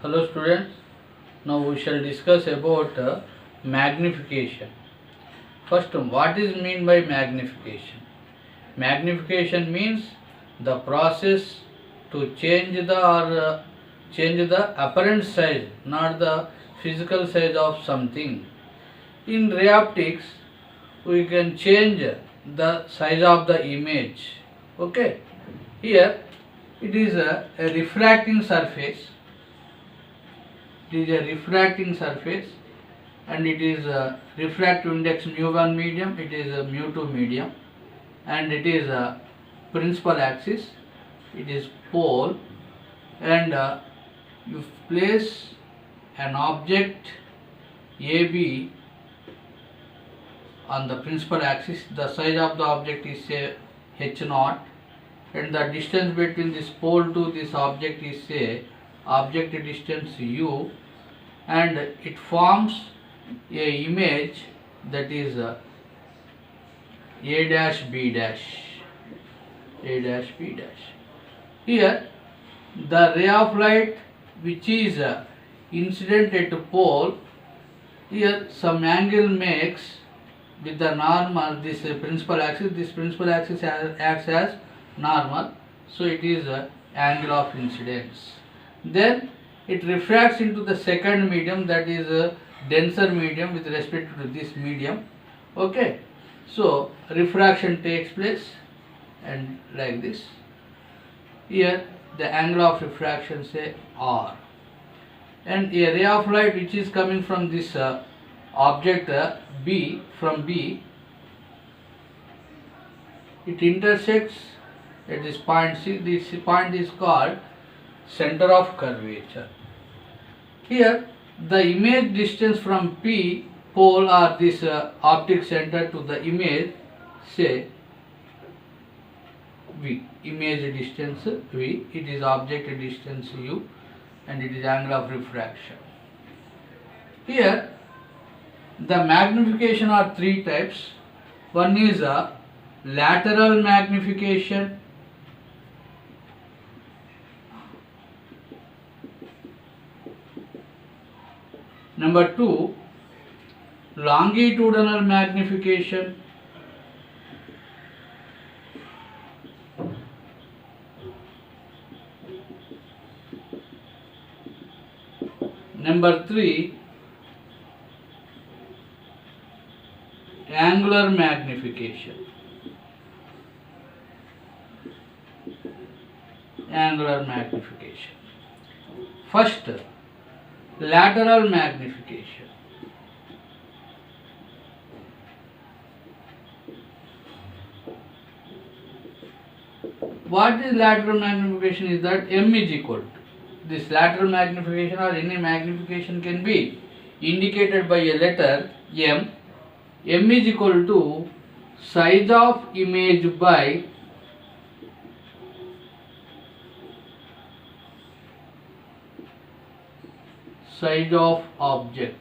Hello students, now we shall discuss about magnification. First, what is mean by magnification? Magnification means the process to change the apparent size, not the physical size of something. In ray optics, we can change the size of the image. Okay, here it is a refracting surface. It is a refracting surface and it is a refractive index mu1 medium, it is a mu2 medium, and it is a principal axis, it is pole, and you place an object AB on the principal axis. The size of the object is say h0, and the distance between this pole to this object is say object distance u, and it forms a image that is a dash b dash, a dash b dash. Here the ray of light which is incident at pole, here some angle makes with the normal this principal axis. This principal axis acts as normal, so it is angle of incidence. Then it refracts into the second medium, that is a denser medium with respect to this medium. Okay, so refraction takes place and like this. Here the angle of refraction say r, and a ray of light which is coming from this object B, from B, it intersects at this point C. This point is called center of curvature. Here the image distance from P pole or this optic center to the image say V, image distance V, it is object distance U, and it is angle of refraction. Here the magnification are three types. One is a lateral magnification, number two longitudinal magnification, number three angular magnification. Angular magnification. First, lateral magnification. What is lateral magnification is that m is equal to this lateral magnification, or any magnification can be indicated by a letter m. M is equal to size of image by size of object.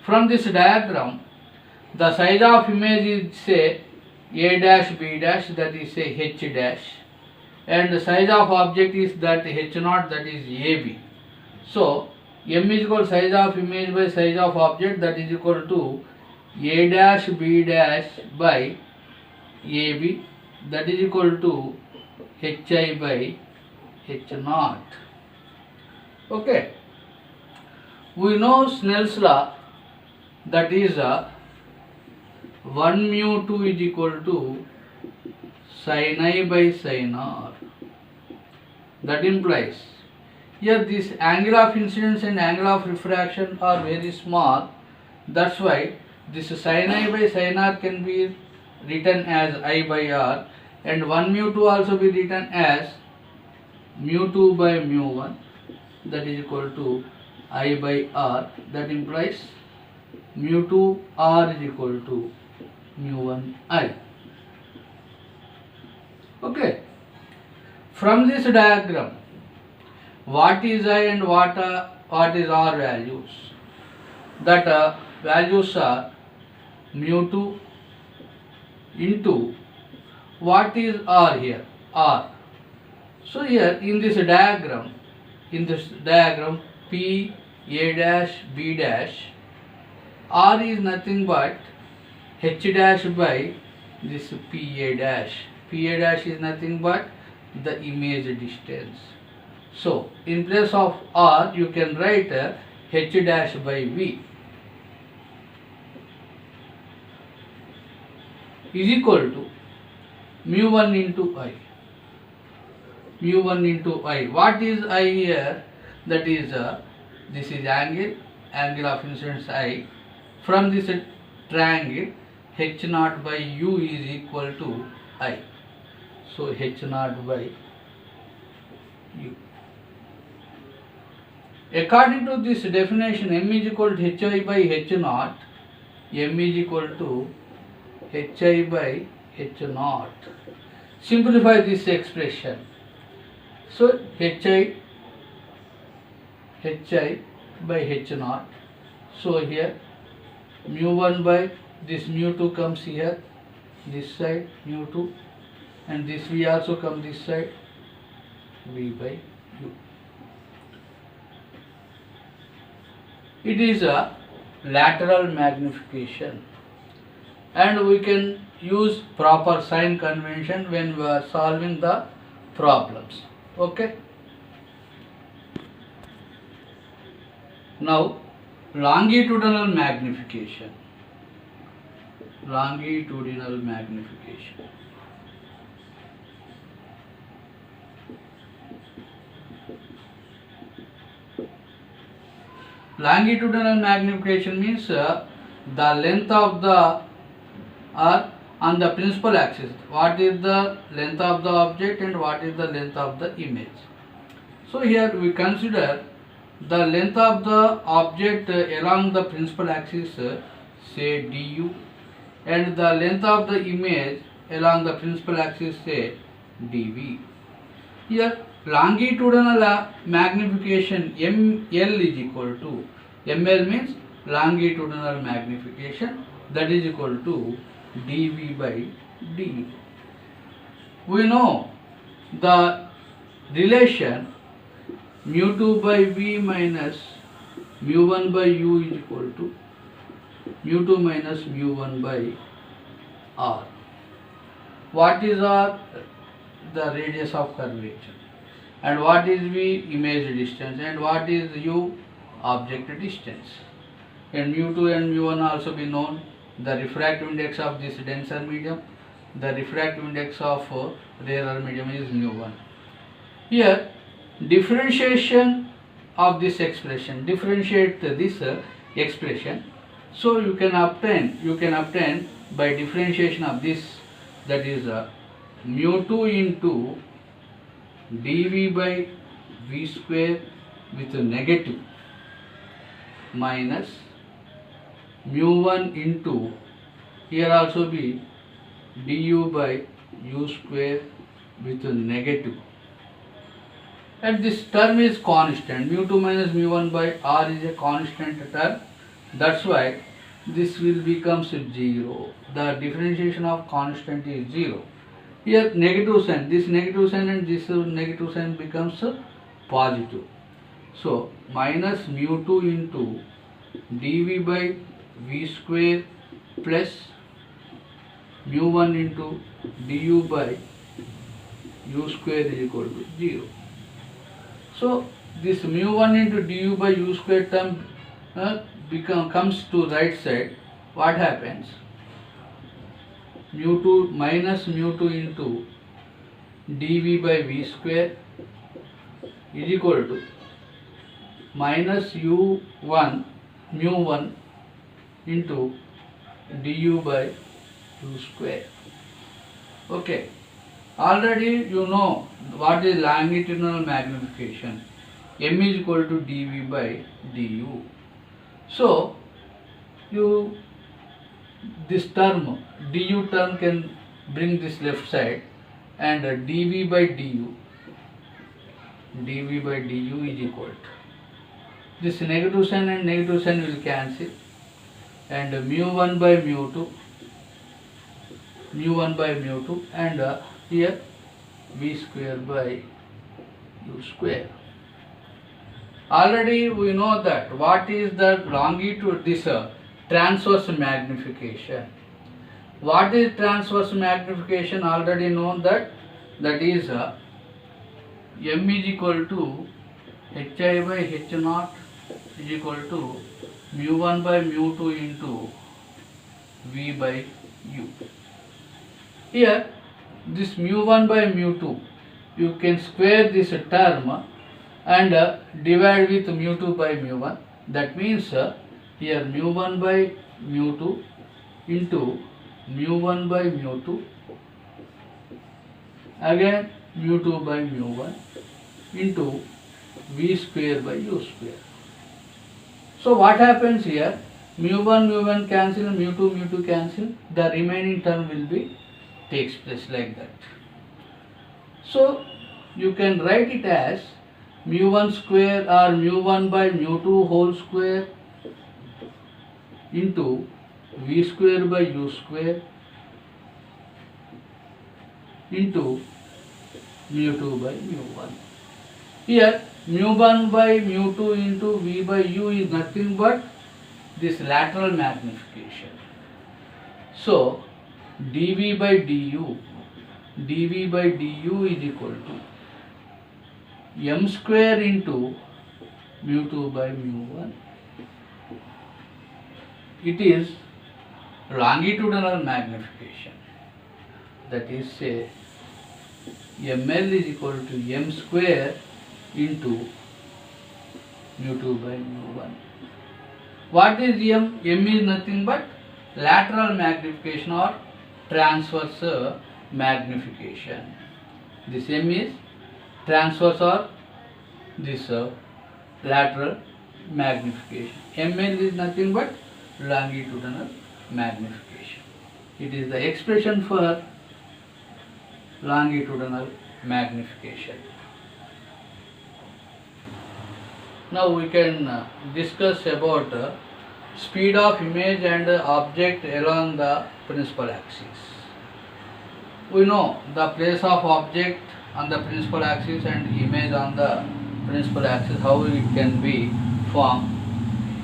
From this diagram, the size of image is say a dash b dash, that is say h dash, and the size of object is that h0, that is ab. So m is equal to size of image by size of object, that is equal to a dash b dash by ab, that is equal to hi by h0. Okay, we know Snell's law, that is 1 mu2 is equal to sin I by sin r. That implies here this angle of incidence and angle of refraction are very small. That's why this sin I by sin r can be written as I by r, and 1 mu2 also be written as mu2 by mu1, that is equal to I by r. That implies mu2 r is equal to mu1 I. Okay, from this diagram, what is I and what is R values? That values are mu2 into what is R here? R. So here in this diagram, in this diagram P A dash B dash, R is nothing but H dash by this P A dash. P A dash is nothing but the image distance. So in place of R you can write H dash by V is equal to mu 1 into I. Mu 1 into I. What is I here? That is this is angle of incidence I. From this triangle H naught by U is equal to I. So H naught by U. According to this definition, M is equal to Hi by H naught. M is equal to Hi by H naught. Simplify this expression. So Hi by H naught. So here mu 1 by this mu 2 comes here, this side mu 2, and this V also come this side, V by U. It is a lateral magnification, and we can use proper sign convention when we are solving the problems. Okay. Now longitudinal magnification. Longitudinal magnification. Longitudinal magnification means the length of the on the principal axis. What is the length of the object and what is the length of the image? So here we consider the length of the object along the principal axis, say du, and the length of the image along the principal axis, say dv. Here longitudinal magnification ML is equal to, ML means longitudinal magnification, that is equal to dv by du. We know the relation mu 2 by V minus mu 1 by U is equal to mu 2 minus mu 1 by R. What is R? The radius of curvature. And what is V? Image distance. And what is U? Object distance. And mu 2 and mu 1 also be known. The refractive index of this denser medium, the refractive index of rarer medium is mu 1. Here differentiation of this expression, differentiate this expression, so you can obtain by differentiation of this, that is mu 2 into dv by v square with a negative minus mu 1 into, here also be du by u square with a negative, and this term is constant. Mu 2 minus mu 1 by R is a constant term, that's why this will becomes 0. The differentiation of constant is 0. Here negative sign, this negative sign and this negative sign becomes positive. So minus mu 2 into dv by v square plus mu 1 into du by u square is equal to 0. So this mu 1 into du by u square term comes to right side. What happens? Mu 2 minus mu 2 into dv by v square is equal to minus u1 mu 1 into du by u square. Okay. Already you know what is longitudinal magnification. M is equal to dv by du. So this term, du term can bring this left side, and dv by du is equal to this negative sign and negative sign will cancel, and mu 1 by mu 2, and here v square by u square. Already we know that what is the longitude, this transverse magnification. What is transverse magnification? Already known that is m is equal to hi by h naught is equal to mu1 by mu2 into v by u. Here this mu1 by mu2, you can square this term and divide with mu2 by mu1. That means here mu1 by mu2 into mu1 by mu2 again mu2 by mu1 into v square by u square. So what happens here? Mu1 cancel, mu2 cancel. The remaining term will be takes place like that. So you can write it as mu1 square or mu1 by mu2 whole square into v square by u square into mu2 by mu1. Here mu1 by mu2 into v by u is nothing but this lateral magnification. So dv by du is equal to m square into mu2 by mu1. It is longitudinal magnification. That is, say ml is equal to m square into mu2 by mu1. What is m? M is nothing but lateral magnification or transverse magnification. This m is transverse or this lateral magnification. ml is nothing but longitudinal magnification. It is the expression for longitudinal magnification. Now we can discuss about speed of image and object along the principal axis. We know the place of object on the principal axis and image on the principal axis, how it can be formed.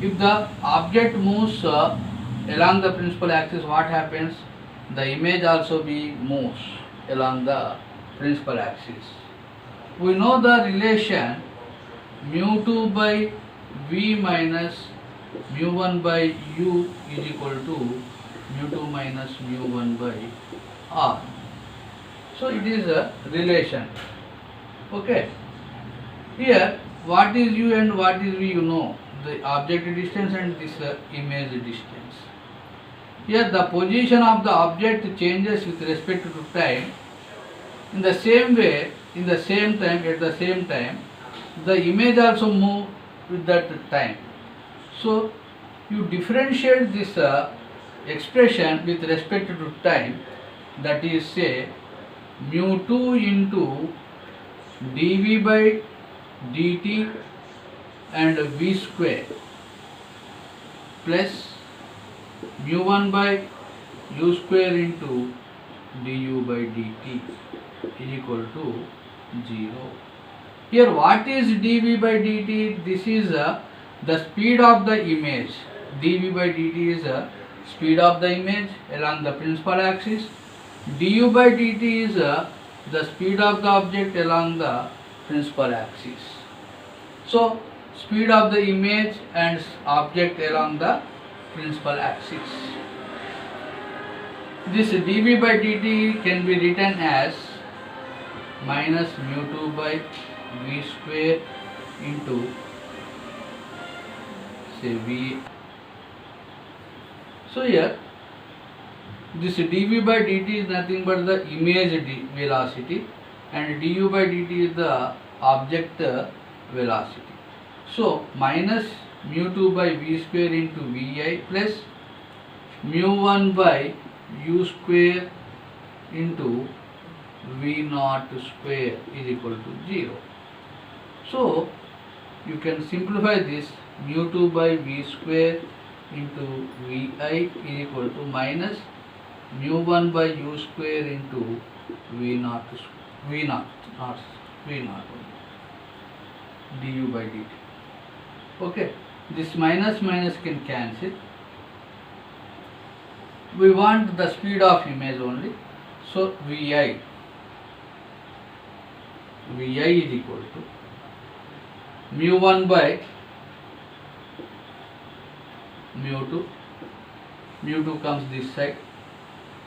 If the object moves along the principal axis, what happens? The image also moves along the principal axis. We know the relation mu2 by v minus mu1 by u is equal to mu2 minus mu1 by r. So it is a relation. Okay. Here what is u and what is v, you know, the object distance and this image distance. Here the position of the object changes with respect to time. In the same way, in the same time, at the same time, the image also move with that time. So you differentiate this expression with respect to time, that is, say mu2 into dv by dt and v square plus mu1 by u square into du by dt is equal to 0. Here what is dv by dt? This is the speed of the image. dv by dt is speed of the image along the principal axis. du by dt is the speed of the object along the principal axis. So speed of the image and object along the principal axis. This dv by dt can be written as minus mu2 by v square into, say, v. So here this dv by dt is nothing but the image velocity and du by dt is the object velocity. So minus mu2 by v square into vi plus mu1 by u square into v naught square is equal to 0. So you can simplify this. mu2 by v square into vi is equal to minus mu1 by u square into v naught du by dt. Okay, this minus minus can cancel. We want the speed of image only, so vi is equal to mu1 by mu2. Mu2 comes this side,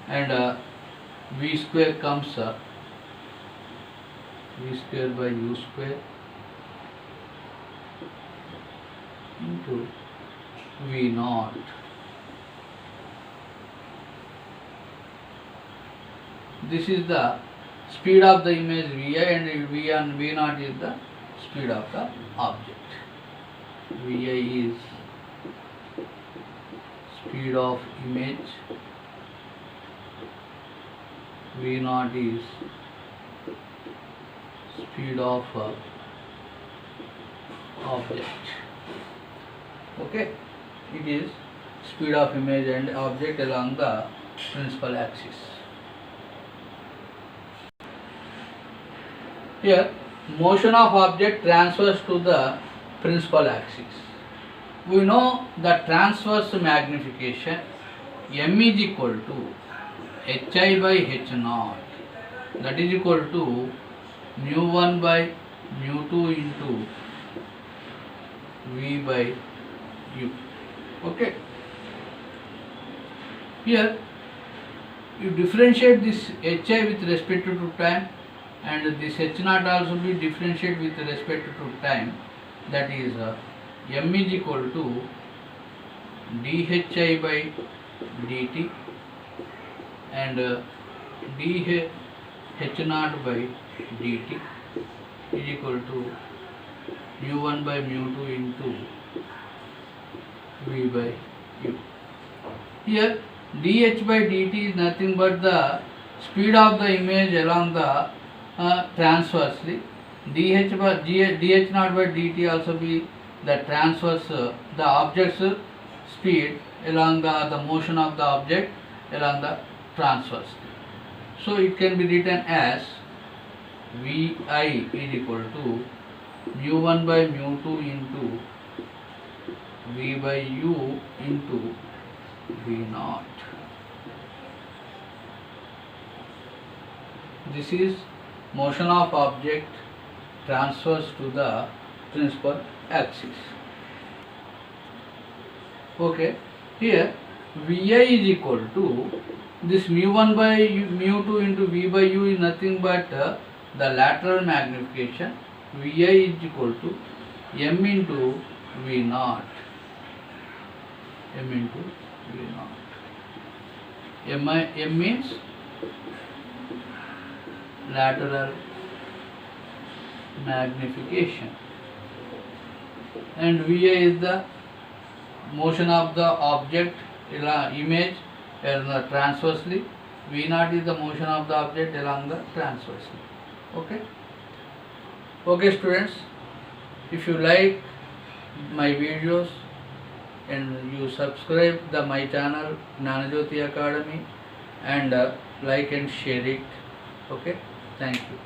and v square comes v square by u square into v naught. This is the speed of the image vi, and v and v naught is the speed of the object. Vi is speed of image, v naught is speed of object. Okay, it is speed of image and object along the principal axis. Here, motion of object transfers to the principal axis. We know the transverse magnification m is equal to hi by h naught, that is equal to mu1 by mu2 into v by u. Okay. Here you differentiate this hi with respect to time, and this h naught also be differentiated with respect to time. That is m is equal to dhi by dt and dh naught by dt is equal to mu1 by mu2 into v by u. Here dh by dt is nothing but the speed of the image along the transversely. dh naught by dt also be the transverse, the object's speed along the motion of the object along the transverse. So it can be written as vi is equal to mu1 by mu2 into v by u into v naught. This is motion of object transfers to the principal axis. Okay, here vi is equal to this mu1 by mu2 into v by u is nothing but the lateral magnification. Vi is equal to m into v naught. M into v naught. M means lateral magnification, and VA is the motion of the object image transversely. V naught is the motion of the object along the transversely. Okay. Okay, students, if you like my videos and you subscribe my channel Gnanajyoti Academy and like and share it. Okay, thank you.